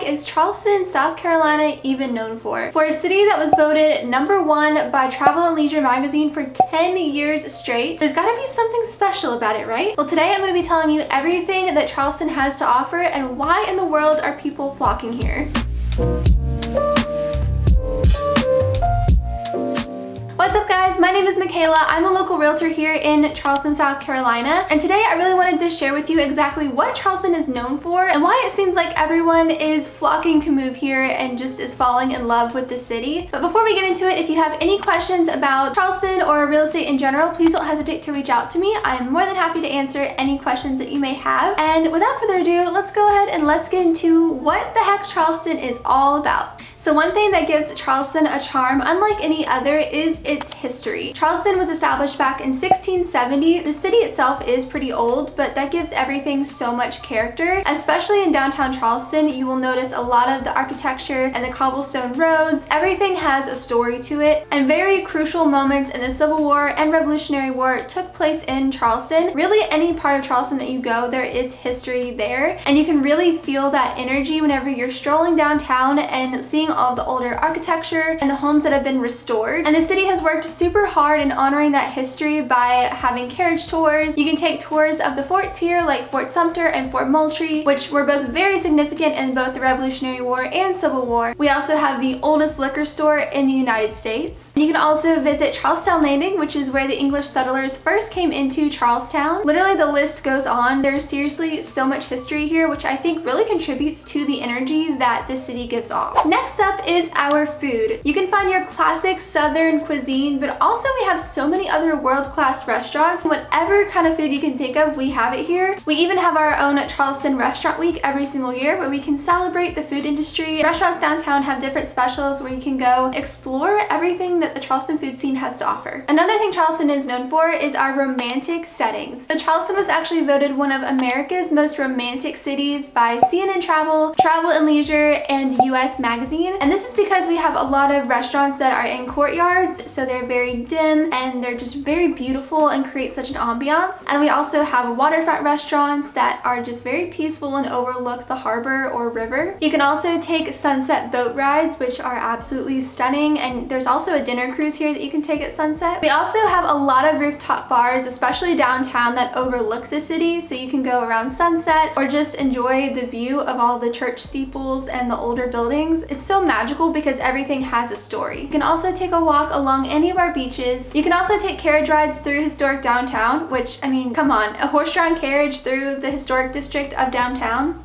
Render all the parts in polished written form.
is Charleston, South Carolina even known for? For a city that was voted #1 by Travel and Leisure magazine for 10 years straight, there's gotta be something special about it, right? Well, today I'm gonna be telling you everything that Charleston has to offer and why in the world are people flocking here. What's up guys, my name is Michaela. I'm a local realtor here in Charleston, South Carolina, and today I really wanted to share with you exactly what Charleston is known for and why it seems like everyone is flocking to move here and just is falling in love with the city. But before we get into it, if you have any questions about Charleston or real estate in general, please don't hesitate to reach out to me. I'm more than happy to answer any questions that you may have. And without further ado, let's go ahead and let's get into what the heck Charleston is all about. So one thing that gives Charleston a charm unlike any other is its history. Charleston was established back in 1670. The city itself is pretty old, but that gives everything so much character. Especially in downtown Charleston, you will notice a lot of the architecture and the cobblestone roads. Everything has a story to it, and very crucial moments in the Civil War and Revolutionary War took place in Charleston. Really, any part of Charleston that you go, there is history there, and you can really feel that energy whenever you're strolling downtown and seeing all of the older architecture and the homes that have been restored. And the city has worked super hard in honoring that history by having carriage tours. You can take tours of the forts here like Fort Sumter and Fort Moultrie, which were both very significant in both the Revolutionary War and Civil War. We also have the oldest liquor store in the United States. And you can also visit Charlestown Landing, which is where the English settlers first came into Charlestown. Literally the list goes on. There's seriously so much history here, which I think really contributes to the energy that the city gives off. Next up is our food. You can find your classic Southern cuisine, but also we have so many other world-class restaurants. Whatever kind of food you can think of, we have it here. We even have our own Charleston Restaurant Week every single year where we can celebrate the food industry. Restaurants downtown have different specials where you can go explore everything that the Charleston food scene has to offer. Another thing Charleston is known for is our romantic settings. So Charleston was actually voted one of America's most romantic cities by CNN Travel, Travel and Leisure, and US Magazine. And this is because we have a lot of restaurants that are in courtyards, so they're very dim and they're just very beautiful and create such an ambiance. And we also have waterfront restaurants that are just very peaceful and overlook the harbor or river. You can also take sunset boat rides, which are absolutely stunning, and there's also a dinner cruise here that you can take at sunset. We also have a lot of rooftop bars, especially downtown, that overlook the city, so you can go around sunset or just enjoy the view of all the church steeples and the older buildings. It's so magical because everything has a story. You can also take a walk along any of our beaches. You can also take carriage rides through historic downtown, which, I mean, come on, a horse-drawn carriage through the historic district of downtown.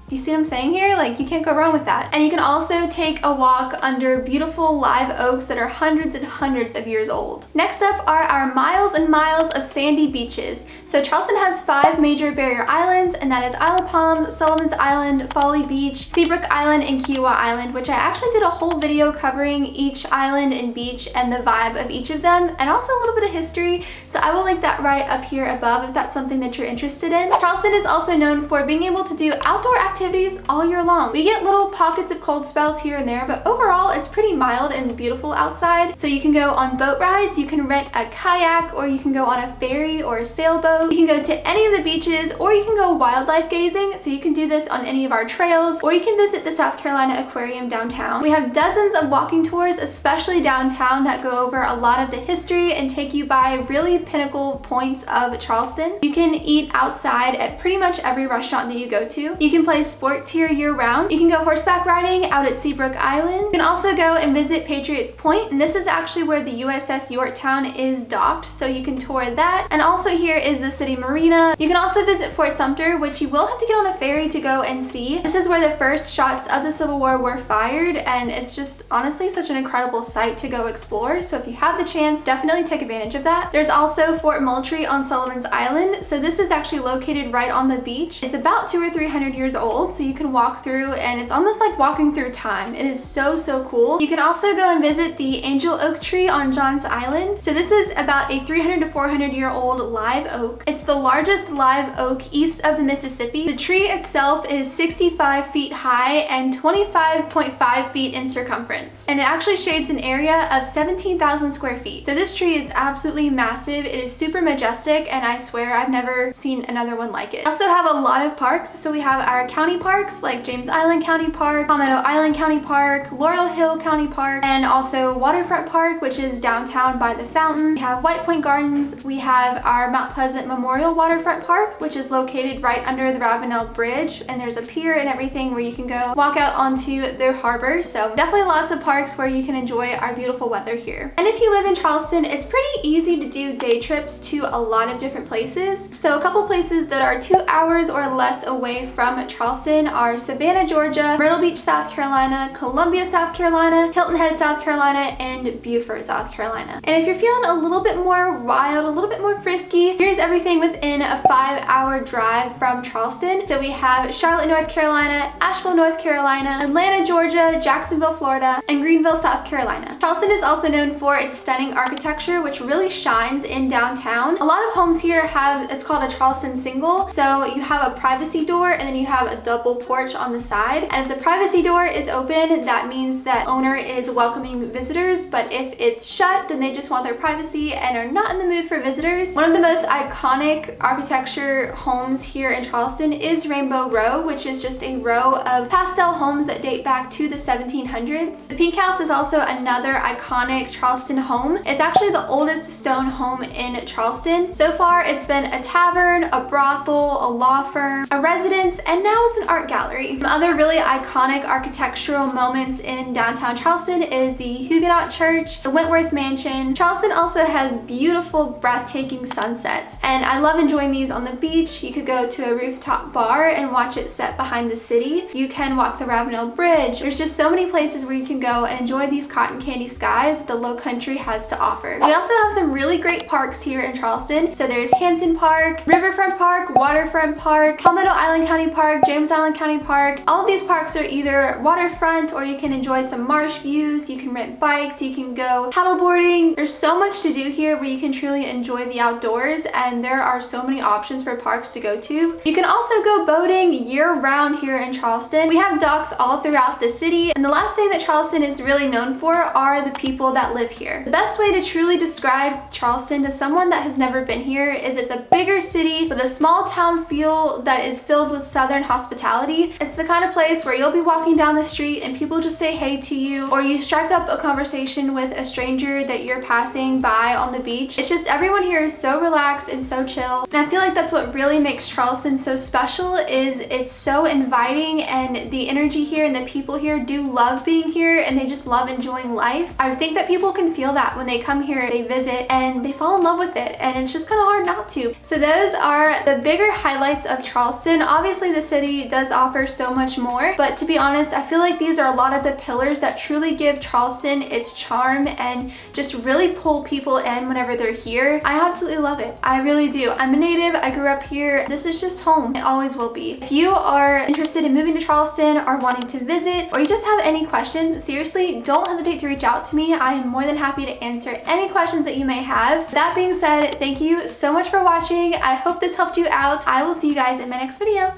Do you see what I'm saying here? Like, you can't go wrong with that. And you can also take a walk under beautiful live oaks that are hundreds and hundreds of years old. Next up are our miles and miles of sandy beaches. So Charleston has 5 major barrier islands, and that is Isle of Palms, Sullivan's Island, Folly Beach, Seabrook Island, and Kiowa Island, which I actually did a whole video covering each island and beach and the vibe of each of them, and also a little bit of history. So I will link that right up here above if that's something that you're interested in. Charleston is also known for being able to do outdoor activities all year long. We get little pockets of cold spells here and there, but overall it's pretty mild and beautiful outside. So you can go on boat rides, you can rent a kayak, or you can go on a ferry or a sailboat. You can go to any of the beaches, or you can go wildlife gazing, so you can do this on any of our trails, or you can visit the South Carolina Aquarium downtown. We have dozens of walking tours, especially downtown, that go over a lot of the history and take you by really pinnacle points of Charleston. You can eat outside at pretty much every restaurant that you go to. You can play sports here year-round. You can go horseback riding out at Seabrook Island. You can also go and visit Patriots Point, and this is actually where the USS Yorktown is docked, so you can tour that. And also here is the city marina. You can also visit Fort Sumter, which you will have to get on a ferry to go and see. This is where the first shots of the Civil War were fired, and it's just honestly such an incredible site to go explore. So if you have the chance, definitely take advantage of that. There's also Fort Moultrie on Sullivan's Island. So this is actually located right on the beach. It's about 200 or 300 years old, so you can walk through, and it's almost like walking through time. It is so cool. You can also go and visit the Angel Oak Tree on Johns Island. So this is about a 300 to 400 year old live oak oak. It's the largest live oak east of the Mississippi. The tree itself is 65 feet high and 25.5 feet in circumference. And it actually shades an area of 17,000 square feet. So this tree is absolutely massive. It is super majestic, and I swear I've never seen another one like it. We also have a lot of parks. So we have our county parks like James Island County Park, Palmetto Island County Park, Laurel Hill County Park, and also Waterfront Park, which is downtown by the fountain. We have White Point Gardens. We have our Mount Pleasant Memorial Waterfront Park, which is located right under the Ravenel Bridge, and there's a pier and everything where you can go walk out onto the harbor. So definitely lots of parks where you can enjoy our beautiful weather here. And if you live in Charleston, it's pretty easy to do day trips to a lot of different places. So a couple places that are 2 hours or less away from Charleston are Savannah, Georgia, Myrtle Beach, South Carolina, Columbia, South Carolina, Hilton Head, South Carolina, and Beaufort, South Carolina. And if you're feeling a little bit more wild, a little bit more frisky, here's everything within a 5-hour drive from Charleston. So we have Charlotte, North Carolina, Asheville, North Carolina, Atlanta, Georgia, Jacksonville, Florida, and Greenville, South Carolina. Charleston is also known for its stunning architecture, which really shines in downtown. A lot of homes here have, it's called a Charleston single. So you have a privacy door and then you have a double porch on the side. And if the privacy door is open, that means that owner is welcoming visitors, but if it's shut, then they just want their privacy and are not in the mood for visitors. One of the most iconic architecture homes here in Charleston is Rainbow Row, which is just a row of pastel homes that date back to the 1700s. The Pink House is also another iconic Charleston home. It's actually the oldest stone home in Charleston. So far, it's been a tavern, a brothel, a law firm, a residence, and now it's an art gallery. Some other really iconic architectural moments in downtown Charleston is the Huguenot Church, the Wentworth Mansion. Charleston also has beautiful, breathtaking sunsets, and I love enjoying these on the beach. You could go to a rooftop bar and watch it set behind the city. You can walk the Ravenel Bridge. There's just so many places where you can go and enjoy these cotton candy skies that the Low Country has to offer. We also have some really great parks here in Charleston. So there's Hampton Park, Riverfront Park, Waterfront Park, Palmetto Island County Park, James Island County Park. All of these parks are either waterfront or you can enjoy some marsh views. You can rent bikes, you can go paddleboarding. There's so much to do here where you can truly enjoy the outdoors, and there are so many options for parks to go to. You can also go boating year-round here in Charleston. We have docks all throughout the city, and the last thing that Charleston is really known for are the people that live here. The best way to truly describe Charleston to someone that has never been here is it's a bigger city with a small town feel that is filled with southern hospitality. It's the kind of place where you'll be walking down the street and people just say hey to you, or you strike up a conversation with a stranger that you're passing by on the beach. It's just everyone here is so relaxed and so chill. And I feel like that's what really makes Charleston so special, is it's so inviting, and the energy here and the people here do love being here and they just love enjoying life. I think that people can feel that when they come here, they visit, and they fall in love with it, and it's just kind of hard not to. So those are the bigger highlights of Charleston. Obviously the city does offer so much more, but to be honest, I feel like these are a lot of the pillars that truly give Charleston its charm and just really pull people in whenever they're here. I absolutely love it. I really do. I'm a native. I grew up here. This is just home. It always will be. If you are interested in moving to Charleston or wanting to visit, or you just have any questions, seriously, don't hesitate to reach out to me. I am more than happy to answer any questions that you may have. That being said, thank you so much for watching. I hope this helped you out. I will see you guys in my next video.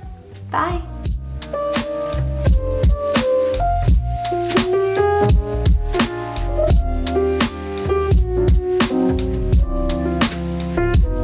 Bye.